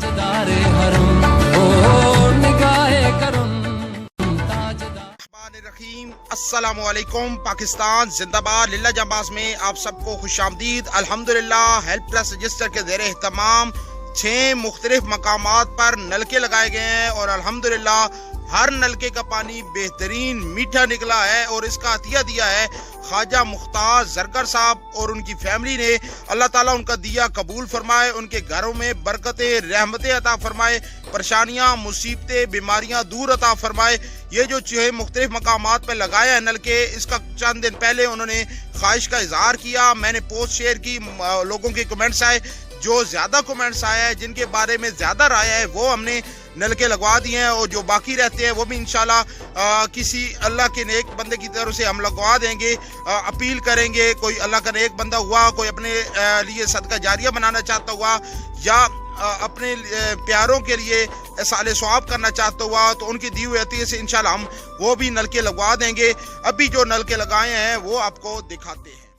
ताजदार हरम ओ निगाहे करम रहीम। अस्सलामु अलैकुम। पाकिस्तान जिंदाबाद। लिल्ला जमास में आप सबको खुशामदीद। अल्हम्दुलिल्लाह हेल्प प्लस रजिस्टर के ज़ेरे एहतमाम 6 मुख्तलिफ मकामात पर नलके लगाए गए हैं और अल्हम्दुलिल्लाह हर नलके का पानी बेहतरीन मीठा निकला है और इसका अतिया दिया है ख्वाजा मुख्तार जरगर साहब और उनकी फैमिली ने। अल्लाह ताला उनका दिया कबूल फरमाए, उनके घरों में बरकतें रहमतें अता फरमाए, परेशानियाँ मुसीबतें बीमारियाँ दूर अता फरमाए। ये जो 6 मुख्तलिफ मकामात पर लगाए हैं नलके, इसका चंद दिन पहले उन्होंने ख्वाहिश का इजहार किया। मैंने पोस्ट शेयर की, लोगों के कमेंट्स आए, जो ज़्यादा कमेंट्स आया है, जिनके बारे में ज़्यादा राय है, वो हमने नलके लगवा दिए हैं और जो बाकी रहते हैं वो भी इंशाल्लाह किसी अल्लाह के नेक बंदे की तरफ से हम लगवा देंगे। अपील करेंगे, कोई अल्लाह का नेक बंदा हुआ, कोई अपने लिए सदका जारिया बनाना चाहता हुआ या अपने प्यारों के लिए साले सवाब करना चाहता हुआ, तो उनकी दी हुई अतिया से इंशाल्लाह हम वो भी नलके लगवा देंगे। अभी जो नलके लगाए हैं वो आपको दिखाते हैं।